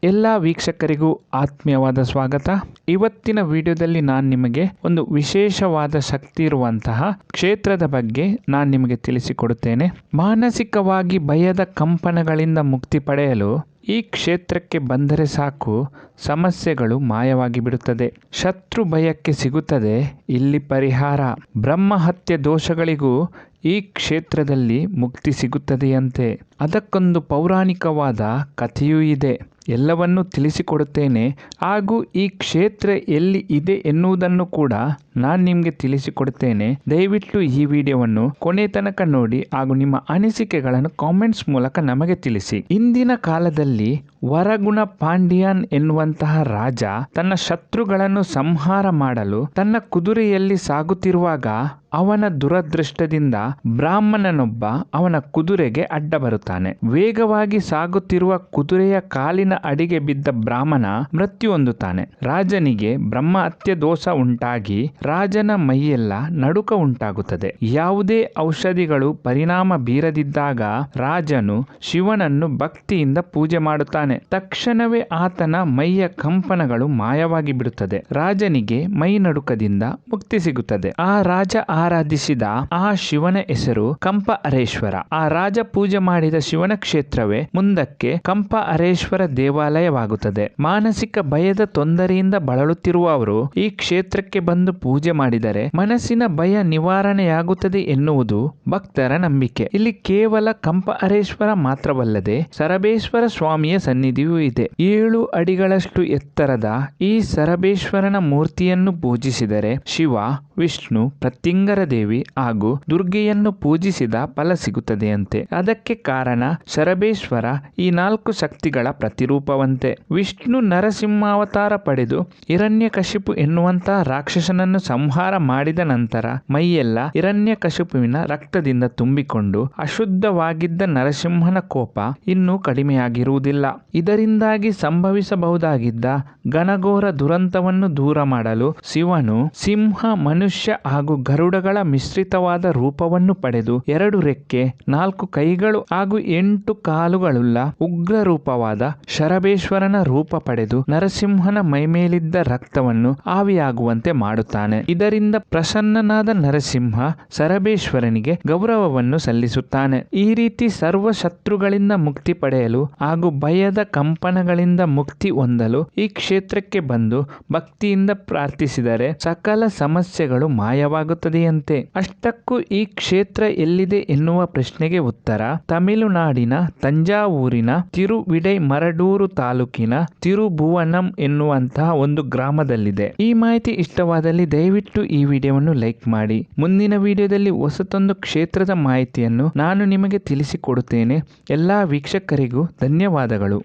ಎಲ್ಲ ವೀಕ್ಷಕರಿಗೂ ಆತ್ಮೀಯವಾದ ಸ್ವಾಗತ. ಇವತ್ತಿನ ವಿಡಿಯೋದಲ್ಲಿ ನಾನು ನಿಮಗೆ ಒಂದು ವಿಶೇಷವಾದ ಶಕ್ತಿ ಇರುವಂತಹ ಕ್ಷೇತ್ರದ ಬಗ್ಗೆ ನಾನು ನಿಮಗೆ ತಿಳಿಸಿಕೊಡುತ್ತೇನೆ. ಮಾನಸಿಕವಾಗಿ ಭಯದ ಕಂಪನಗಳಿಂದ ಮುಕ್ತಿ ಪಡೆಯಲು ಈ ಕ್ಷೇತ್ರಕ್ಕೆ ಬಂದರೆ ಸಾಕು, ಸಮಸ್ಯೆಗಳು ಮಾಯವಾಗಿ ಬಿಡುತ್ತದೆ. ಶತ್ರು ಭಯಕ್ಕೆ ಸಿಗುತ್ತದೆ ಇಲ್ಲಿ ಪರಿಹಾರ. ಬ್ರಹ್ಮಹತ್ಯೆ ದೋಷಗಳಿಗೂ ಈ ಕ್ಷೇತ್ರದಲ್ಲಿ ಮುಕ್ತಿ ಸಿಗುತ್ತದೆಯಂತೆ. ಅದಕ್ಕೊಂದು ಪೌರಾಣಿಕವಾದ ಕಥೆಯೂ ಇದೆ. ಎಲ್ಲವನ್ನೂ ತಿಳಿಸಿಕೊಡುತ್ತೇನೆ. ಹಾಗೂ ಈ ಕ್ಷೇತ್ರ ಎಲ್ಲಿ ಇದೆ ಎನ್ನುವುದನ್ನು ಕೂಡ ನಾನು ನಿಮಗೆ ತಿಳಿಸಿಕೊಡುತ್ತೇನೆ. ದಯವಿಟ್ಟು ಈ ವಿಡಿಯೋವನ್ನು ಕೊನೆ ತನಕ ನೋಡಿ ಹಾಗೂ ನಿಮ್ಮ ಅನಿಸಿಕೆಗಳನ್ನು ಕಾಮೆಂಟ್ಸ್ ಮೂಲಕ ನಮಗೆ ತಿಳಿಸಿ. ಇಂದಿನ ಕಾಲದಲ್ಲಿ ವರಗುಣ ಪಾಂಡ್ಯನ್ ಎನ್ನುವಂತಹ ರಾಜ ತನ್ನ ಶತ್ರುಗಳನ್ನು ಸಂಹಾರ ಮಾಡಲು ತನ್ನ ಕುದುರೆಯಲ್ಲಿ ಸಾಗುತ್ತಿರುವಾಗ ಅವನ ದುರದೃಷ್ಟದಿಂದ ಬ್ರಾಹ್ಮಣನೊಬ್ಬ ಅವನ ಕುದುರೆಗೆ ಅಡ್ಡ ಬರುತ್ತಾನೆ. ವೇಗವಾಗಿ ಸಾಗುತ್ತಿರುವ ಕುದುರೆಯ ಕಾಲಿನ ಅಡಿಗೆ ಬಿದ್ದ ಬ್ರಾಹ್ಮಣ ಮೃತ್ಯು ಹೊಂದುತ್ತಾನೆ. ರಾಜನಿಗೆ ಬ್ರಹ್ಮಹತ್ಯೆ ದೋಷ ಉಂಟಾಗಿ ರಾಜನ ಮೈಯೆಲ್ಲ ನಡುಕ ಉಂಟಾಗುತ್ತದೆ. ಯಾವುದೇ ಔಷಧಿಗಳು ಪರಿಣಾಮ ಬೀರದಿದ್ದಾಗ ರಾಜನು ಶಿವನನ್ನು ಭಕ್ತಿಯಿಂದ ಪೂಜೆ ಮಾಡುತ್ತಾನೆ. ತಕ್ಷಣವೇ ಆತನ ಮೈಯ ಕಂಪನಗಳು ಮಾಯವಾಗಿ ಬಿಡುತ್ತದೆ. ರಾಜನಿಗೆ ಮೈ ನಡುಕದಿಂದ ಮುಕ್ತಿ ಸಿಗುತ್ತದೆ. ಆ ರಾಜ ಆರಾಧಿಸಿದ ಆ ಶಿವನ ಹೆಸರು ಕಂಪ ಹರೇಶ್ವರ. ಆ ರಾಜ ಪೂಜೆ ಮಾಡಿದ ಶಿವನ ಕ್ಷೇತ್ರವೇ ಮುಂದಕ್ಕೆ ಕಂಪ ಹರೇಶ್ವರ ದೇವಾಲಯವಾಗುತ್ತದೆ. ಮಾನಸಿಕ ಭಯದ ತೊಂದರೆಯಿಂದ ಬಳಲುತ್ತಿರುವವರು ಈ ಕ್ಷೇತ್ರಕ್ಕೆ ಬಂದು ಪೂಜೆ ಮಾಡಿದರೆ ಮನಸ್ಸಿನ ಭಯ ನಿವಾರಣೆಯಾಗುತ್ತದೆ ಎನ್ನುವುದು ಭಕ್ತರ ನಂಬಿಕೆ. ಇಲ್ಲಿ ಕೇವಲ ಕಂಪ ಹರೇಶ್ವರ ಮಾತ್ರವಲ್ಲದೆ ಸರಬೇಶ್ವರ ಸ್ವಾಮಿಯ ಸನ್ನಿಧಿಯೂ ಇದೆ. 7 ಅಡಿಗಳಷ್ಟು ಎತ್ತರದ ಈ ಸರಬೇಶ್ವರನ ಮೂರ್ತಿಯನ್ನು ಪೂಜಿಸಿದರೆ ಶಿವ, ವಿಷ್ಣು, ಪ್ರತ್ಯಂಗರ ದೇವಿ ಹಾಗೂ ದುರ್ಗೆಯನ್ನು ಪೂಜಿಸಿದ ಫಲ ಸಿಗುತ್ತದೆಯಂತೆ. ಅದಕ್ಕೆ ಕಾರಣ ಸರಬೇಶ್ವರ ಈ 4 ಶಕ್ತಿಗಳ ಪ್ರತಿರೂಪವಂತೆ. ವಿಷ್ಣು ನರಸಿಂಹಾವತಾರ ಪಡೆದು ಹಿರಣ್ಯಕಶಿಪು ಎನ್ನುವಂತಹ ರಾಕ್ಷಸನನ್ನು ಸಂಹಾರ ಮಾಡಿದ ನಂತರ ಮೈಯೆಲ್ಲ ಹಿರಣ್ಯಕಶಿಪುವಿನ ರಕ್ತದಿಂದ ತುಂಬಿಕೊಂಡು ಅಶುದ್ಧವಾಗಿದ್ದ ನರಸಿಂಹನ ಕೋಪ ಇನ್ನೂ ಕಡಿಮೆಯಾಗಿರುವುದಿಲ್ಲ. ಇದರಿಂದಾಗಿ ಸಂಭವಿಸಬಹುದಾಗಿದ್ದ ಘನಘೋರ ದುರಂತವನ್ನು ದೂರ ಮಾಡಲು ಶಿವನು ಸಿಂಹ, ಮನುಷ್ಯ ಹಾಗೂ ಗರುಡಗಳ ಮಿಶ್ರಿತವಾದ ರೂಪವನ್ನು ಪಡೆದು 2 ರೆಕ್ಕೆ, 4 ಕೈಗಳು ಹಾಗೂ 8 ಕಾಲುಗಳುಳ್ಳ ಉಗ್ರ ರೂಪವಾದ ಶರಬೇಶ್ವರನ ರೂಪ ಪಡೆದು ನರಸಿಂಹನ ಮೈಮೇಲಿದ್ದ ರಕ್ತವನ್ನು ಆವಿಯಾಗುವಂತೆ ಮಾಡುತ್ತಾನೆ. ಇದರಿಂದ ಪ್ರಸನ್ನನಾದ ನರಸಿಂಹ ಸರಬೇಶ್ವರನಿಗೆ ಗೌರವವನ್ನು ಸಲ್ಲಿಸುತ್ತಾನೆ. ಈ ರೀತಿ ಸರ್ವ ಶತ್ರುಗಳಿಂದ ಮುಕ್ತಿ ಪಡೆಯಲು ಹಾಗೂ ಭಯದ ಕಂಪನಗಳಿಂದ ಮುಕ್ತಿ ಹೊಂದಲು ಈ ಕ್ಷೇತ್ರಕ್ಕೆ ಬಂದು ಭಕ್ತಿಯಿಂದ ಪ್ರಾರ್ಥಿಸಿದರೆ ಸಕಲ ಸಮಸ್ಯೆಗಳು ಮಾಯವಾಗುತ್ತದೆಯಂತೆ. ಅಷ್ಟಕ್ಕೂ ಈ ಕ್ಷೇತ್ರ ಎಲ್ಲಿದೆ ಎನ್ನುವ ಪ್ರಶ್ನೆಗೆ ಉತ್ತರ ತಮಿಳುನಾಡಿನ ತಂಜಾವೂರಿನ ತಿರುವಿಡೈಮರಡೂರು ತಾಲೂಕಿನ ತಿರುಭುವನಂ ಎನ್ನುವಂತಹ ಒಂದು ಗ್ರಾಮದಲ್ಲಿದೆ. ಈ ಮಾಹಿತಿ ಇಷ್ಟವಾದಲ್ಲಿ ದಯವಿಟ್ಟು ಈ ವಿಡಿಯೋವನ್ನು ಲೈಕ್ ಮಾಡಿ. ಮುಂದಿನ ವಿಡಿಯೋದಲ್ಲಿ ಹೊಸತೊಂದು ಕ್ಷೇತ್ರದ ಮಾಹಿತಿಯನ್ನು ನಾನು ನಿಮಗೆ ತಿಳಿಸಿಕೊಡುತ್ತೇನೆ. ಎಲ್ಲಾ ವೀಕ್ಷಕರಿಗೂ ಧನ್ಯವಾದಗಳು.